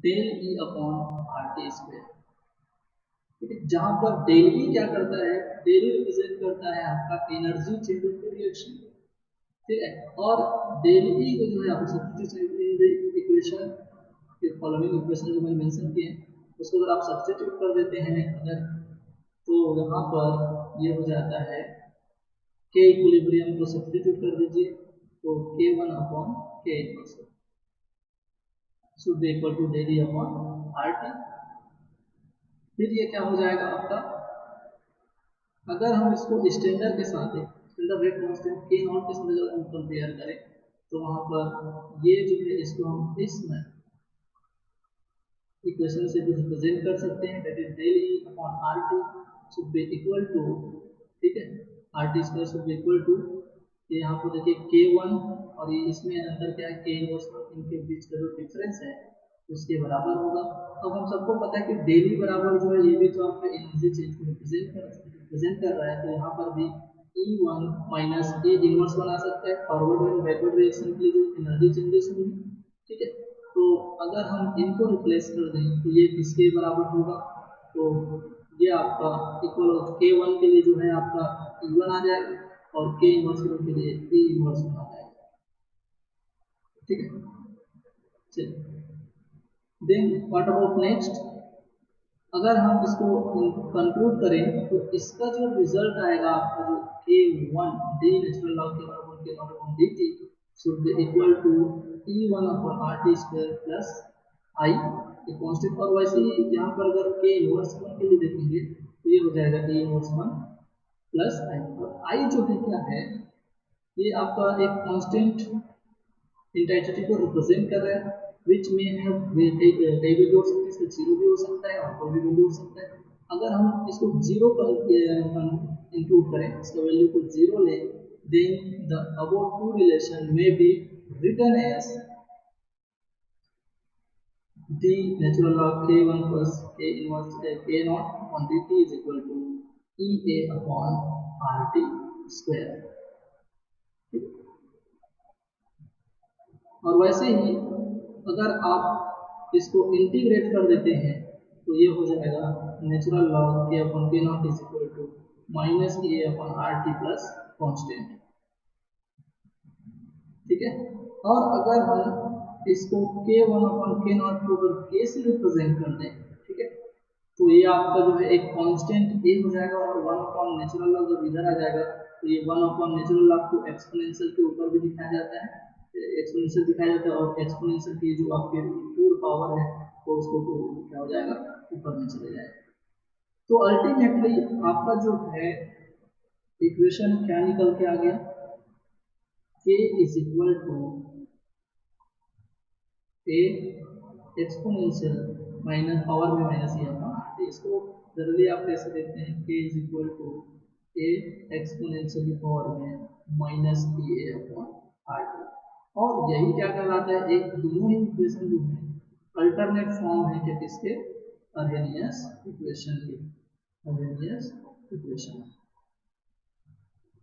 del E upon RT square। ठीक है, जहां पर del E क्या करता है, del E रिप्रेजेंट करता है आपका एनर्जी चेंज ऑफ रिएक्शन। ठीक है, और del E को जो है आप सब्स्टिट्यूट इन द इक्वेशन के फॉलोइंग इक्वेशन जो मैंने मेंशन किए हैं उसको अगर आप सब्स्टिट्यूट कर देते हैं अगर, तो यहाँ पर ये हो जाता है के इक्विलिब्रियम को सब्स्टिट्यूट कर दीजिए तो K1 upon K inverse should be equal to del E upon RT। फिर ये क्या हो जाएगा आपका, अगर हम इसको स्टैंडर्ड के साथ standard rate constant K not के साथ अगर हम कंपेयर करें तो वहाँ पर ये जो है इसको हम इस इक्वेशन से भी रिप्रेजेंट कर सकते हैं, that is del E upon RT should be equal to, ठीक है, RT square should be equal to, ये यहाँ पर देखिए K1 और ये इसमें अंदर क्या है K इनवर्स, इनके बीच का जो डिफरेंस है उसके बराबर होगा। तो हम सबको पता है कि del E बराबर जो है ये भी तो आपका एनर्जी चेंज को रिप्रेजेंट कर रहा है, तो यहाँ पर भी E1 माइनस ए इनवर्स बना सकता है फॉरवर्ड एंड बैकवर्ड रिएक्शन के लिए जो एनर्जी चेंजेस होंगी। ठीक है, तो अगर हम इनको रिप्लेस कर दें तो ये किसके बराबर होगा, तो ये आपका इक्वल K1 के लिए जो है आपका E1 आ जाएगा और K इनवर्स के लिए E इनवर्स आ जाएगा। ठीक है, चलिए देन व्हाट अबाउट नेक्स्ट, अगर हम इसको कंक्लूड करें तो इसका जो रिजल्ट आएगा आपका जो K1 d नेचुरल लॉग के बराबर K nought upon dt should be equal to E1 upon RT square plus I, ये कांस्टेंट। और वैसे ही यहाँ पर अगर K इनवर्स 1 के लिए देखेंगे तो ये हो जाएगा K इनवर्स 1 प्लस I, और I जो है क्या है, ये आपका एक कांस्टेंट इंटेंसिटी को रिप्रेजेंट कर रहा है विच में है कई वैल्यू हो सकती है, इसका जीरो भी हो सकता है और कोई भी वैल्यू हो सकता है। अगर हम इसको जीरो पर इंक्लूड करें, इसका वैल्यू को जीरो लें, then the above two relation में be written as d natural log K1 plus K inverse K naught upon dt is equal to EA upon RT square। और वैसे ही अगर आप इसको इंटीग्रेट कर देते हैं तो ये हो जाएगा natural log K upon K nought is equal to minus A upon R T plus constant. ठीक है, और अगर हम इसको K1 अपॉन के नॉट को अगर K से रिप्रेजेंट कर दें, ठीक है, तो ये आपका जो है एक कांस्टेंट ए हो जाएगा और 1 अपॉन नेचुरल लॉग जब इधर आ जाएगा तो ये 1 अपॉन नेचुरल लॉग को एक्सपोनेंशियल के ऊपर भी दिखाया जाता है, एक्सपोनेंशियल दिखाया जाता है, और एक्सपोनेंशियल की जो आपके पूर्ण पावर है तो उसको तो क्या हो जाएगा, ऊपर में चले जाएगा। तो अल्टीमेटली आपका जो है इक्वेशन क्या निकल के आ गया, K is equal to A exponential minus power में minus A upon R T. इसको जनरली आप कैसे देखते हैं, K is equal to A exponential power में minus A upon R T. और यही क्या कहलाता है, एक दोनों ही इक्वेशन जो है अल्टरनेट फॉर्म है कि किसके, अर्हेनियस इक्वेशन के, अर्हेनियस इक्वेशन।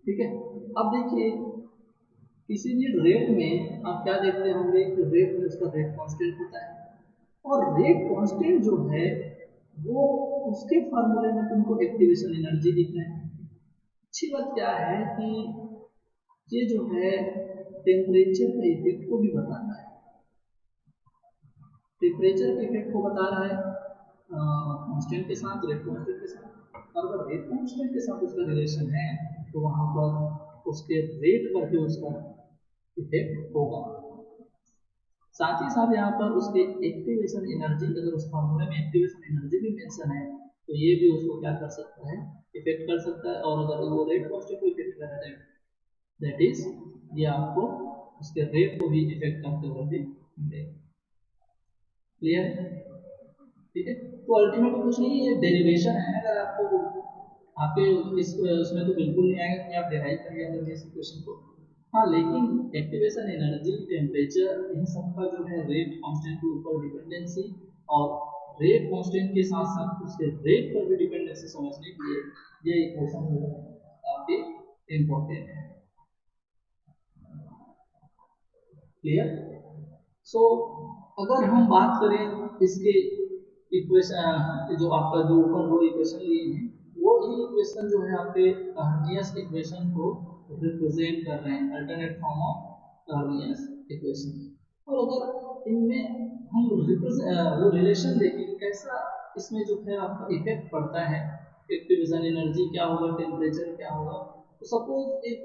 ठीक है। अब देखिए किसी भी रेट में आप क्या देखते होंगे कि रेट में उसका रेट कांस्टेंट होता है, और रेट कांस्टेंट जो है वो उसके फार्मूले में तुमको एक्टिवेशन एनर्जी दिख रहा है। अच्छी बात क्या है कि ये जो है टेम्परेचर के इफेक्ट को भी बताता है, टेम्परेचर के इफेक्ट को बता रहा है कांस्टेंट के साथ, रेट कांस्टेंट के साथ। और अगर रेट कांस्टेंट के साथ उसका रिलेशन है तो वहां पर उसके रेट पर भी उसका इफेक्ट होगा। साथ ही साथ यहाँ पर उसके एक्टिवेशन एनर्जी, अगर उस फार्मूले में एक्टिवेशन एनर्जी भी मेंशन है तो ये भी उसको क्या कर सकता है, इफेक्ट कर सकता है। और अगर वो रेट कांस्टेंट को इफेक्ट कर रहा है दैट इज ये आपको उसके रेट को भी इफेक्ट करते हुए भी मिलेगा। क्लियर है? ठीक है। तो अल्टीमेटली कुछ नहीं, ये डेरिवेशन है। अगर आपको आपके इस उसमें तो बिल्कुल नहीं आएगा कि आप डिराइव करिए इस इक्वेशन को। हाँ, लेकिन एक्टिवेशन एनर्जी, टेम्परेचर, इन सब का जो है रेट कांस्टेंट के ऊपर डिपेंडेंसी, और रेट कांस्टेंट के साथ साथ उसके रेट पर भी डिपेंडेंसी समझने के लिए ये इक्वेशन जो है काफी इम्पोर्टेंट है। क्लियर? सो अगर हम बात करें इसके इक्वेशन, जो आपका जो ऊपर दो इक्वेशन लिए हैं वो ही इक्वेशन जो है आपके अर्नियस इक्वेशन को रिप्रेजेंट कर रहे हैं, अल्टरनेट फॉर्म ऑफ अर्नियस इक्वेशन। और अगर इनमें हम वो रिलेशन देखें कैसा इसमें जो है आपका इफेक्ट पड़ता है, एक्टिवेशन एनर्जी क्या होगा, टेम्परेचर क्या होगा। तो सपोज एक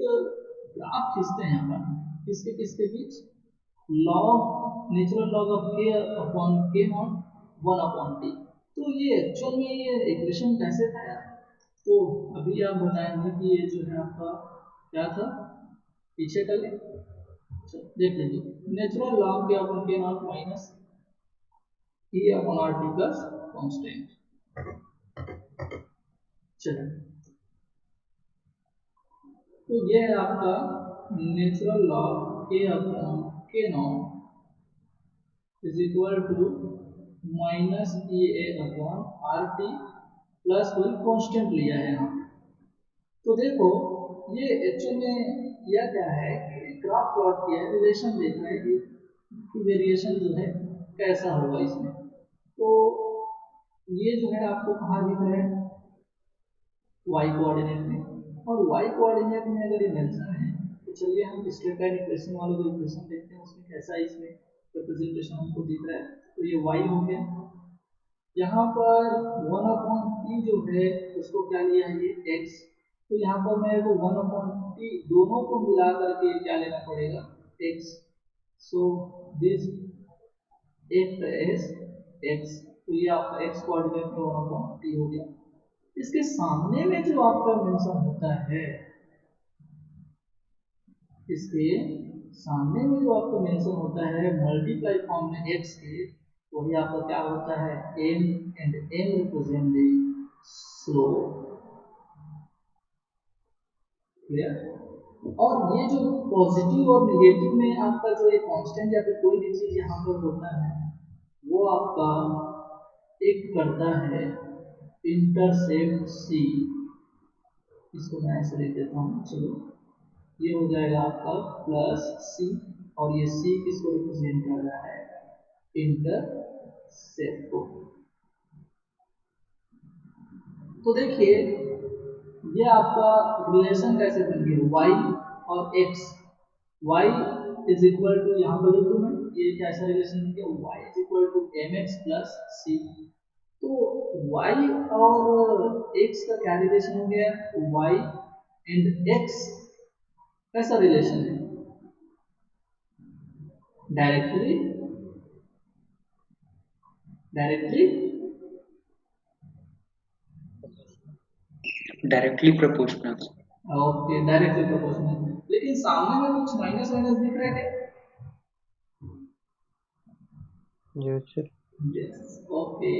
ग्राफ खींचते हैं अपन, किसके किसके बीच, लॉग, नेचुरल लॉग ऑफ के अपॉन के नॉट 1/t। तो ये एक्चुअल में ये इक्वेशन कैसे था यार? तो अभी आप बताएंगे कि ये जो है आपका क्या था, पीछे चले देख लीजिए, natural log K upon K nought minus E upon R T plus constant. चलिए, तो ये है आपका natural log K upon K nought is equal to minus E A upon R T plus कोई कांस्टेंट लिया है यहाँ। तो देखो ये एक्चुअल में किया क्या है कि ग्राफ प्लॉट किया है, रिलेशन देखना है कि वेरिएशन जो है कैसा होगा इसमें। तो ये जो है आपको कहाँ दिख रहा है, वाई कोऑर्डिनेट में। और वाई कोऑर्डिनेट में अगर ये मेंशन है तो चलिए हम स्ट्रेट लाइन इक्वेशन वाला जो इक्वेशन देखते हैं उसमें कैसा इसमें रिप्रेजेंटेशन हमको दिख रहा है। तो ये वाई हो गया, यहाँ पर 1/t जो है उसको क्या लिया है, ये x। तो यहाँ पर मेरे को 1/t दोनों को मिला करके क्या लेना पड़ेगा, x। So this act as x। तो ये आपका x कोऑर्डिनेट में 1/t हो गया। इसके सामने में जो आपका मेंशन होता है, इसके सामने में जो आपको मेंशन होता है मल्टीप्लाई फॉर्म में x के, वही आपका क्या होता है, m, and m represent the slope. Clear? और ये जो पॉजिटिव और नेगेटिव में आपका जो एक कांस्टेंट या फिर कोई भी चीज यहाँ पर होता है वो आपका एक करता है इंटरसेप्ट c। इसको मैं ऐसे लिख देता हूँ, चलो ये हो जाएगा आपका प्लस c, और ये c किसको रिप्रेजेंट कर रहा है, इंटरसेप्ट को। तो देखिए ये आपका रिलेशन कैसे बन गया, y और x, y is equal to, यहाँ पर लिख दूँ मैं, ये कैसा रिलेशन बन गया, y is equal to mx plus c। तो y और x का क्या रिलेशन हो गया, y एंड x कैसा रिलेशन है, directly, directly directly proportional. Okay, directly proportional. लेकिन सामने में कुछ माइनस माइनस दिख रहे थे। Yes sir. Yes, okay.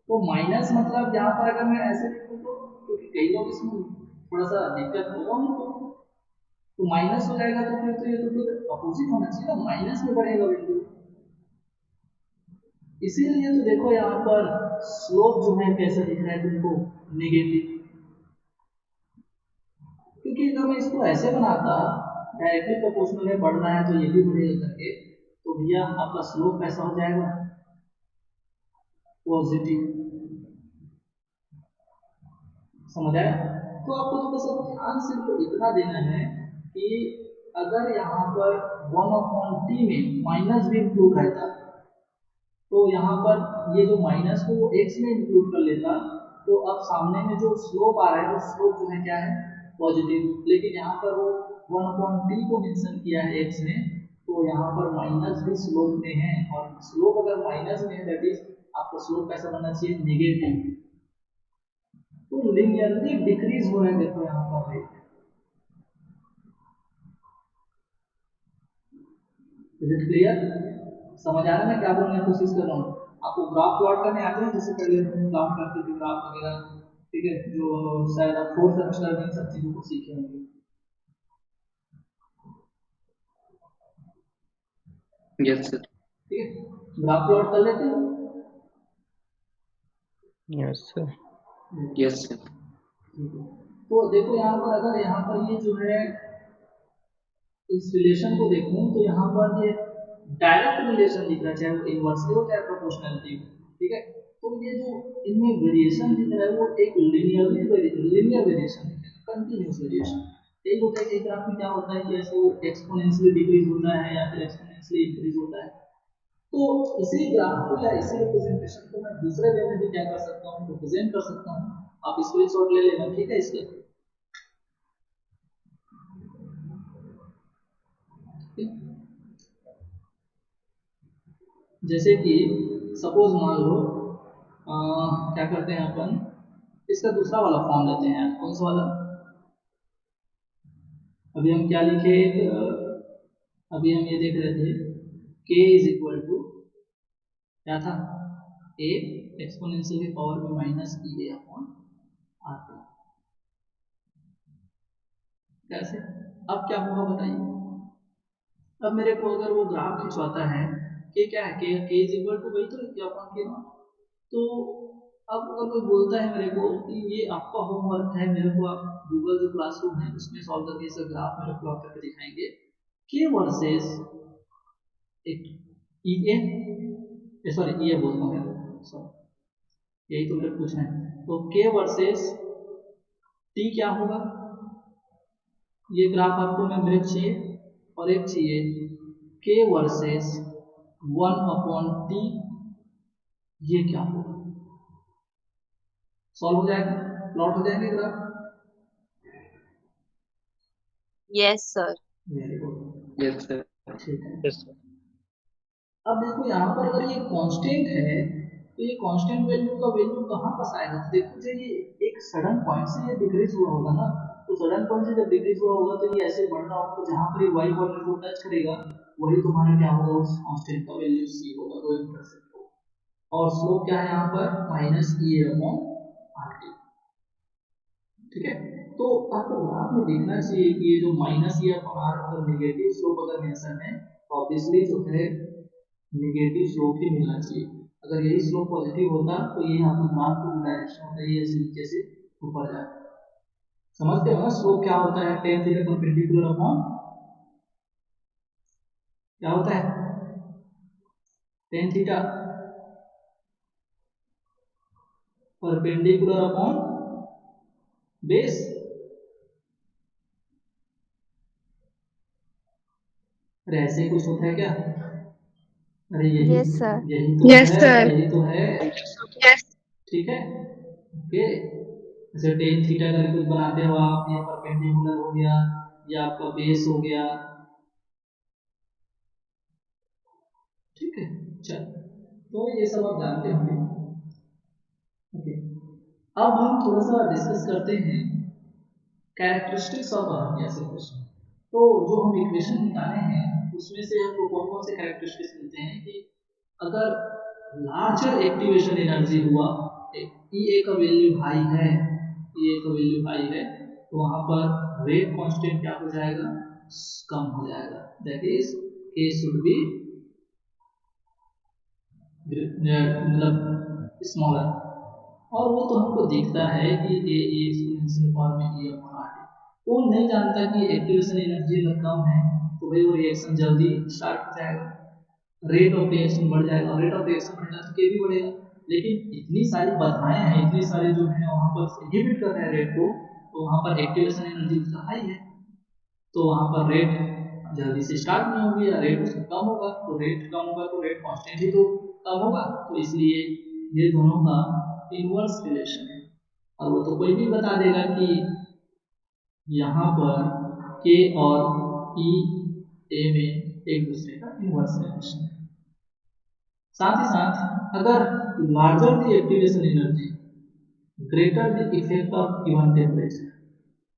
तो माइनस मतलब यहाँ पर अगर मैं ऐसे लिखूँ तो, क्योंकि कई लोग इसमें थोड़ा सा दिक्कत होगा उनको, तो माइनस हो जाएगा तो फिर ये तो फिर अपोजिट होना चाहिए ना, माइनस में बढ़ेगा वैल्यू। इसीलिए तो देखो यहाँ पर स्लोप जो है कैसा दिख रहा है तुमको, नेगेटिव। क्योंकि अगर मैं इसको ऐसे बनाता, डायरेक्टली प्रोपोर्शनल में बढ़ रहा है तो ये भी बढ़ेगा करके, तो भैया आपका स्लोप कैसा हो जाएगा, पॉजिटिव। समझ आया? तो आपको तो बस अब ध्यान सिर्फ इतना देना है कि अगर यहाँ पर 1/t में माइनस भी इंक्लूड रहता, तो यहाँ पर ये जो माइनस को वो x में इंक्लूड कर लेता, तो अब सामने में जो स्लोप आ रहा है वो स्लोप जो है क्या है, पॉजिटिव। लेकिन यहाँ पर वो 1/t को मेंशन किया है x में, तो यहाँ पर माइनस भी स्लोप में है, और स्लोप अगर माइनस में है दैट इज आपका स्लोप कैसा बनना चाहिए, नेगेटिव। तो लिनियरली डिक्रीज हो रहा है, देखो यहाँ पर रेट। Is it clear? समझ आ रहा है मैं क्या बोलने की कोशिश कर रहा हूँ? आपको ग्राफ प्लॉट करने आते हैं, जैसे पहले हम प्लॉट करते थे ग्राफ वगैरह, ठीक है, जो शायद आप फोर्थ सेमेस्टर में इन सब चीजों को सीखे होंगे। Yes sir. ठीक है, ग्राफ प्लॉट कर लेते हो? Yes sir. Yes sir. ठीक है, तो देखो यहाँ पर अगर यहाँ पर ये जो है इस रिलेशन को देखूं, तो यहाँ पर ये डायरेक्ट रिलेशन दिख रहा है, चाहे वो इनवर्सली हो चाहे प्रोपोर्शनलिटी हो, ठीक है। तो ये जो इनमें वेरिएशन दिख रहा है वो एक लीनियर वेरिएशन दिख रहा है, कंटिन्यूस वेरिएशन। एक होता है, एक ग्राफ में क्या होता है कि ऐसे वो एक्सपोनेंशियली डिक्रीज होता है या फिर एक्सपोनेंशियली इंक्रीज होता है। तो इसी ग्राफ को या इसी रिप्रेजेंटेशन को मैं दूसरे वे में भी क्या कर सकता हूँ, रिप्रेजेंट कर सकता हूँ। आप स्क्रीनशॉट ले लेना, ठीक है इसके। जैसे कि सपोज मान लो क्या करते हैं अपन, इसका दूसरा वाला फॉर्म लेते हैं। कौन सा वाला? अभी हम क्या लिखे, अभी हम ये देख रहे थे k इज इक्वल टू क्या था, a एक्सपोनेंशियल की पावर में minus E A upon R T. कैसे? अब क्या होगा बताइए। अब मेरे को अगर वो ग्राफ खिंचवाता है, कि क्या है, के इज इक्वल टू वही तो है, क्या अपॉन के नॉट। तो अब अगर कोई बोलता है मेरे को कि ये आपका होमवर्क है, मेरे को आप गूगल जो क्लासरूम है उसमें सॉल्व करके इसका ग्राफ मेरे प्लॉट करके दिखाएंगे, के वर्सेस एक ई ए, सॉरी ई ए बोलता हूँ यार, सॉरी, यही तो मेरे पूछना है। तो के वर्सेस टी क्या होगा, ये ग्राफ आपको मैं ब्रेक चाहिए, और एक चाहिए के वर्सेस 1/t, ये क्या होगा, सॉल्व हो जाएगा, प्लॉट हो जाएंगे graph. Yes sir. Very good. Yes sir. ठीक है, यस सर। अब देखो यहाँ पर अगर ये कांस्टेंट है, तो ये कांस्टेंट वैल्यू का वैल्यू कहाँ पास आएगा, तो देखो जब ये एक सडन पॉइंट से ये डिक्रीज हुआ होगा ना, तो सडन पॉइंट से जब डिक्रीज हुआ होगा तो ये ऐसे बढ़ रहा होगा, तो जहाँ पर ये y कोऑर्डिनेट को टच करेगा वही तुम्हारा क्या होगा, उस कांस्टेंट का वैल्यू c होगा, वो इंटरसेप्ट होगा। और स्लोप क्या है यहाँ पर, minus E A upon R T. ठीक है, तो आपको ग्राफ में देखना चाहिए कि ये जो माइनस ई अपॉन आर अगर नेगेटिव स्लोप अगर मेंशन है, तो ऑब्वियसली जो है नेगेटिव स्लोप ही मिलना चाहिए। अगर यही स्लोप पॉजिटिव होता तो ये आपका ग्राफ का जो डायरेक्शन होता है ये ऐसे नीचे से ऊपर जाए। समझते हो ना स्लोप क्या होता है, टेन थीटा परपेंडिकुलर अपॉन क्या होता है, tan theta perpendicular upon base. अरे ऐसे ही कुछ होता है क्या? अरे यही यस सर। यही तो यस है, सर। यही तो है। यस। ठीक है, ओके। जैसे टेन थीटा करके कुछ बनाते हो आप, ये परपेंडिकुलर हो गया, ये आपका बेस हो गया। ठीक है, चल, तो ये सब आप जानते होंगे। ओके, अब हम थोड़ा सा डिस्कस करते हैं कैरेक्टरिस्टिक्स ऑफ ऐसे क्वेश्चन। तो जो हम इक्वेशन निकाले हैं उसमें से हमको कौन कौन से कैरेक्टरिस्टिक्स मिलते हैं कि अगर लार्जर एक्टिवेशन एनर्जी हुआ, ई ए का वैल्यू हाई है, ई ए का वैल्यू हाई है, तो वहां पर रेट कांस्टेंट क्या हो जाएगा, कम हो जाएगा, that is K should be मतलब स्मॉलर। और वो तो हमको दिखता है कि ए एक्सपोनेंशियल फॉर्म में E अपॉन RT। कौन नहीं जानता कि एक्टिवेशन एनर्जी अगर कम है तो भाई वो रिएक्शन जल्दी स्टार्ट हो जाएगा, रेट ऑफ रिएक्शन बढ़ जाएगा, और रेट ऑफ रिएक्शन बढ़ेगा तो के भी बढ़ेगा। लेकिन इतनी सारी बाधाएं हैं, इतनी सारे जो है वहाँ पर इनहिबिट कर रहे हैं रेट को, तो वहाँ पर एक्टिवेशन एनर्जी उसका हाई है, तो वहाँ पर रेट जल्दी से स्टार्ट नहीं होगी, या रेट उसका कम होगा, तो रेट कम होगा तो रेट कांस्टेंट ही तो कम होगा। तो इसलिए ये दोनों का इनवर्स रिलेशन है। और वो तो कोई भी बता देगा कि यहाँ पर के और ई ए में एक दूसरे का इनवर्स रिलेशन है। साथ ही साथ अगर larger the activation energy greater the effect of given temperature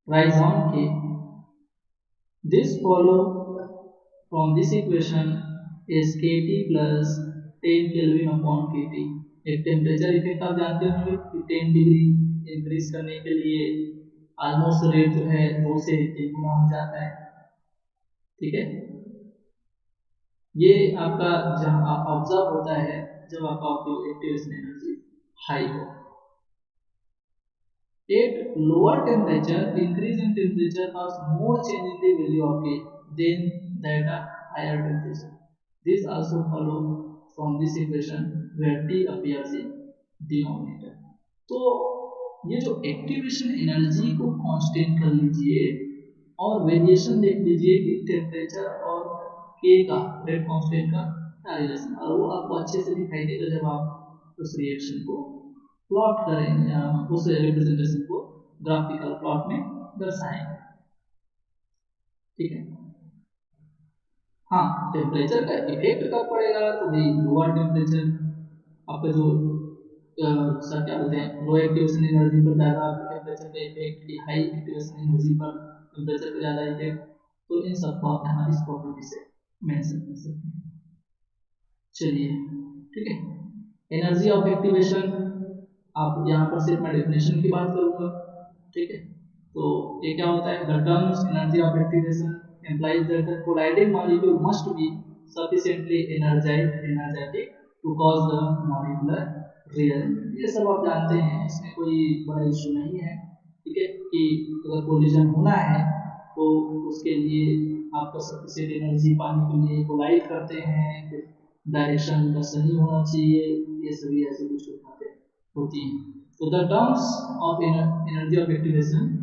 rise on के, this follow from this equation is kT plus 10 Kelvin upon kT। एक टेम्परेचर इफेक्ट आप जानते होंगे कि 10 डिग्री इंक्रीज करने के लिए ऑलमोस्ट रेट जो है 2 से 3 गुना हो जाता है, ठीक है। ये आपका जहाँ ऑब्जर्व होता है जब आपका एक्टिवेशन एनर्जी हाई हो। At lower temperature, increase in temperature cause more change in the value of K than that at higher temperature. This also follow from this equation where T appears in denominator। तो ये जो activation energy को constant कर लीजिए और variation देख लीजिए कि टेम्परेचर और K का रेट कांस्टेंट का क्या रिलेशन, और वो आपको अच्छे से दिखाई देगा जब आप उस रिएक्शन को प्लॉट करेंगे या उस रिप्रेजेंटेशन को ग्राफिकल प्लॉट में दर्शाएंगे, ठीक है। हाँ, टेम्परेचर का इफेक्ट कब पड़ेगा, तो भाई लोअर टेम्परेचर आपका जो सर क्या बोलते हैं लो एक्टिवेशन एनर्जी पर ज़्यादा आपका टेम्परेचर का इफेक्ट, की हाई एक्टिवेशन एनर्जी पर टेम्परेचर का ज़्यादा इफेक्ट, तो इन सबको आप यहाँ इस प्रॉपर्टी से मेंशन कर सकते हैं। चलिए ठीक है, एनर्जी ऑफ एक्टिवेशन आप यहाँ पर सिर्फ मैं डेफिनेशन की बात करूँगा, ठीक है। तो ये क्या होता है, the terms energy of activation implies that the colliding molecule must be sufficiently energetic to cause the molecular rearrangement। ये सब आप जानते हैं, इसमें कोई बड़ा इशू नहीं है, ठीक है, कि अगर कोलिजन होना है तो उसके लिए आपको सफिशिएंट एनर्जी पाने के लिए कोलाइड करते हैं, फिर डायरेक्शन उनका सही होना चाहिए, ये सभी ऐसे कुछ बातें होती हैं। तो the terms of energy of activation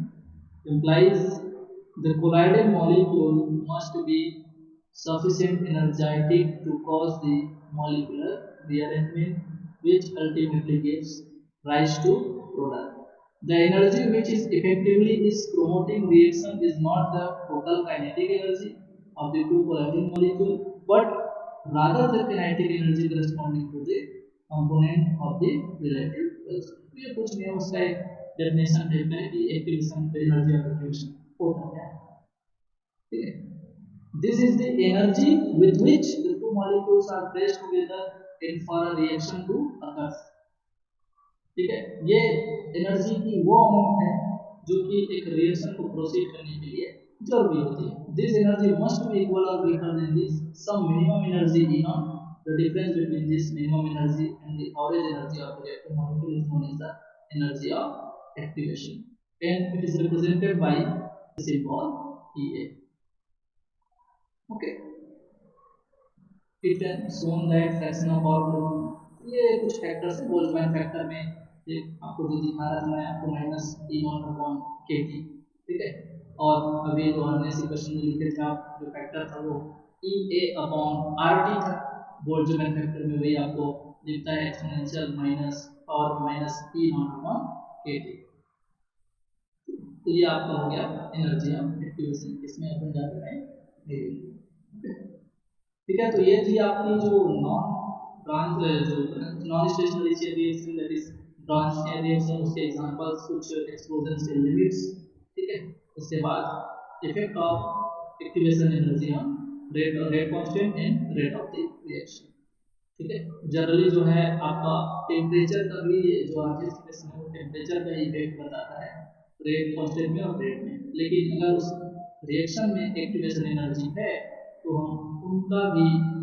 implies the colliding molecule must be sufficient energetic to cause the molecular rearrangement, which ultimately gives rise to product। The energy which is effectively is promoting reaction is not the total kinetic energy of the two colliding molecule, but rather the kinetic energy corresponding to the component of the relative velocity। ये कुछ नहीं, उसका एक definition देते हैं कि activation पे energy of activation होता क्या है, ठीक है। This is the energy with which the two molecules are placed together and for a reaction to occur, ठीक है। ये एनर्जी की वो अमाउंट है जो कि एक रिएक्शन को प्रोसीड करने के लिए जरूरी होती है। This energy must be equal और greater than this some minimum energy E not, the difference between this minimum energy and the average energy of the reactor molecule is known as the energy of activation, and it is represented by the symbol EA। Okay, it has shown that fraction of power, ये कुछ factors है, Boltzmann factor में ये आपको जो दिखा रहा था मैं आपको माइनस ई नॉट अपॉन के टी, ठीक है। और अभी जो हमने इसी क्वेश्चन में लिखे थे आप, जो फैक्टर था वो ई ए अपॉन आर टी था, बोल्ट्जमैन फैक्टर में वही आपको दिखता है exponential minus power minus E not upon के टी। तो ये आपका हो गया एनर्जी ऑफ एक्टिवेशन, इसमें अपन जाते हैं, ठीक है। तो ये थी आपकी जो नॉन ब्रांच जो non stationary chain reaction, that is branch chain reaction, उसके एग्जांपल्स, कुछ एक्सप्लोजन के लिमिट्स, ठीक है। उसके बाद effect of activation energy on rate constant and rate of the reaction, ठीक है। जनरली जो है आपका टेम्परेचर का भी जो आरजी एक्सप्रेशन है वो टेम्परेचर का इफेक्ट बताता है रेट कांस्टेंट में और रेट में, लेकिन अगर उस रिएक्शन में एक्टिवेशन एनर्जी है तो हम उनका भी